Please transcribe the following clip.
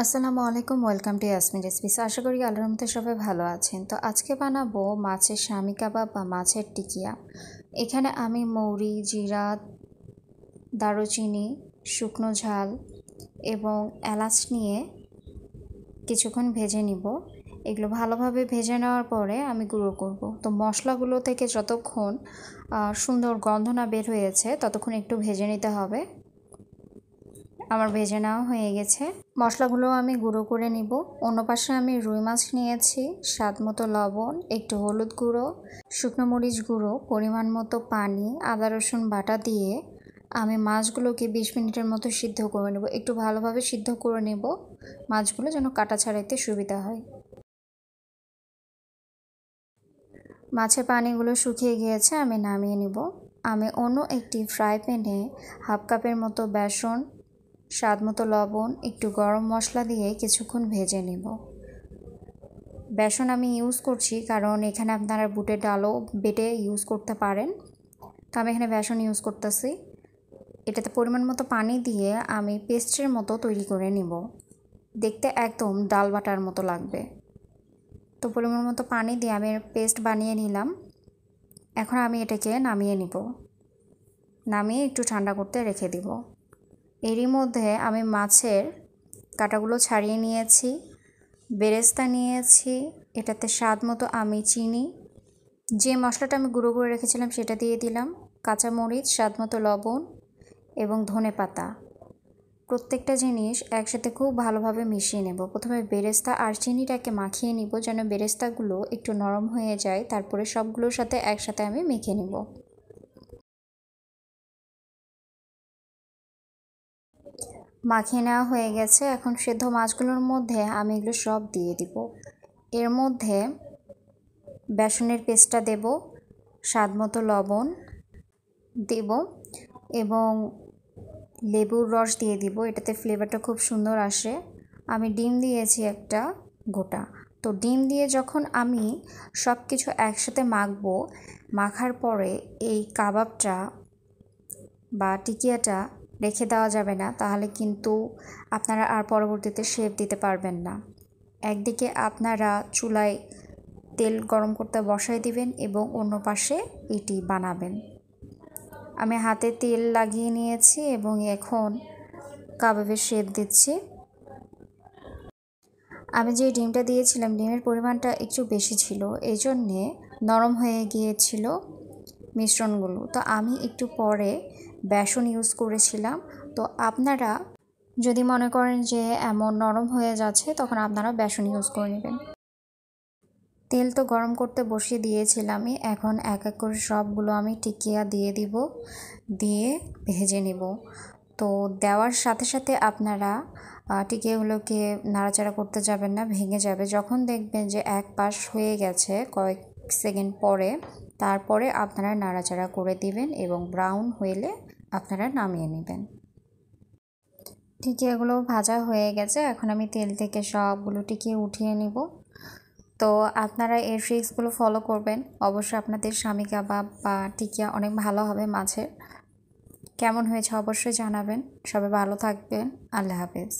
আসসালামু আলাইকুম, welcome to Yasmin recipes. আশা করি আল্লাহর রহমতে সবাই ভালো আছেন। তো আজকে বানাবো মাছের শামি কাবাব বা মাছের টিকিয়া। এখানে আমি মৌরি, জিরা, দারুচিনি, শুকনো ঝাল এবং এলাচ নিয়ে কিছুক্ষণ ভেজে নিব। এগুলো ভালোভাবে ভেজে নেওয়ার পরে আমি গুঁড়ো করব। তো মশলাগুলো থেকে যতক্ষণ সুন্দর গন্ধ না বের হয়েছে ততক্ষণ একটু ভেজে নিতে হবে। আমার ভেজে নেওয়া হয়ে গেছে। মশলাগুলো আমি গুঁড়ো করে নিব। অন্য পাশে আমি রুই মাছ নিয়েছি, স্বাদ মতো লবণ, একটু হলুদ গুঁড়ো, শুকনো মরিচ গুঁড়ো, পরিমাণ মতো পানি, আদা রসুন বাটা দিয়ে আমি মাছগুলোকে 20 মিনিটের মতো সিদ্ধ করে নেব। একটু ভালোভাবে সিদ্ধ করে নেব মাছগুলো, যেন কাটা ছাড়াইতে সুবিধা হয়। মাছের পানিগুলো শুকিয়ে গিয়েছে, আমি নামিয়ে নিব। আমি অন্য একটি ফ্রাই প্যানে হাফ কাপের মতো বেসন, স্বাদ মতো লবণ, একটু গরম মশলা দিয়ে কিছুক্ষণ ভেজে নেব। বেসন আমি ইউজ করছি কারণ এখানে আপনারা বুটের ডালও বেটে ইউজ করতে পারেন। তো আমি এখানে বেসন ইউজ করতেছি। এটাতে পরিমাণ মতো পানি দিয়ে আমি পেস্টের মতো তৈরি করে নিব। দেখতে একদম ডাল বাটার মতো লাগবে। তো পরিমাণ মতো পানি দিয়ে আমি পেস্ট বানিয়ে নিলাম। এখন আমি এটাকে নামিয়ে নিব। নামিয়ে একটু ঠান্ডা করতে রেখে দিব। এরই মধ্যে আমি মাছের কাঁটাগুলো ছাড়িয়ে নিয়েছি, বেরেস্তা নিয়েছি, এটাতে স্বাদ মতো আমি চিনি, যে মশলাটা আমি গুঁড়ো করে রেখেছিলাম সেটা দিয়ে দিলাম, কাঁচামরিচ, স্বাদ মতো লবণ এবং ধনেপাতা। প্রত্যেকটা জিনিস একসাথে খুব ভালোভাবে মিশিয়ে নেব। প্রথমে বেরেস্তা আর চিনিটাকে মাখিয়ে নিব যেন বেরেস্তাগুলো একটু নরম হয়ে যায়। তারপরে সবগুলোর সাথে একসাথে আমি মেখে নেব। মাখিয়ে নেওয়া হয়ে গেছে। এখন সেদ্ধ মাছগুলোর মধ্যে আমি এগুলো সব দিয়ে দিব। এর মধ্যে বেসনের পেস্টটা দেব, স্বাদ মতো লবণ দেব এবং লেবুর রস দিয়ে দিব। এটাতে ফ্লেভারটা খুব সুন্দর আসে। আমি ডিম দিয়েছি একটা গোটা। তো ডিম দিয়ে যখন আমি সব কিছু একসাথে মাখবো, মাখার পরে এই কাবাবটা বা টিকিয়াটা রেখে দেওয়া যাবে না, তাহলে কিন্তু আপনারা আর পরবর্তীতে শেপ দিতে পারবেন না। একদিকে আপনারা চুলায় তেল গরম করতে বসায় দিবেন এবং অন্য পাশে এটি বানাবেন। আমি হাতে তেল লাগিয়ে নিয়েছি এবং এখন কাবাবের শেপ দিচ্ছি। আমি যে ডিমটা দিয়েছিলাম ডিমের পরিমাণটা একটু বেশি ছিল, এই জন্যে নরম হয়ে গিয়েছিল মিশ্রণগুলো। তো আমি একটু পরে বেসন ইউজ করেছিলাম। তো আপনারা যদি মনে করেন যে এমন নরম হয়ে যাচ্ছে তখন আপনারা বেসন ইউজ করে নেবেন। তেল তো গরম করতে বসিয়ে দিয়েছিলামই। এখন এক এক করে সবগুলো আমি টিকিয়া দিয়ে দিব, দিয়ে ভেজে নেব। তো দেওয়ার সাথে সাথে আপনারা টিকিয়াগুলোকে নাড়াচাড়া করতে যাবেন না, ভেঙে যাবে। যখন দেখবেন যে এক পাশ হয়ে গেছে কয়েক সেকেন্ড পরে, তারপরে আপনারা নাড়াচাড়া করে দিবেন এবং ব্রাউন হলে আপনারা নামিয়ে নেবেন। টিকিয়াগুলো ভাজা হয়ে গেছে। এখন আমি তেল থেকে সবগুলো টিকিয়ে উঠিয়ে নিব। তো আপনারা এই ট্রিক্সগুলো ফলো করবেন, অবশ্যই আপনাদের শামি কাবাব বা টিকিয়া অনেক ভালো হবে মাছের। কেমন হয়েছে অবশ্যই জানাবেন। সবাই ভালো থাকবেন। আল্লাহ হাফেজ।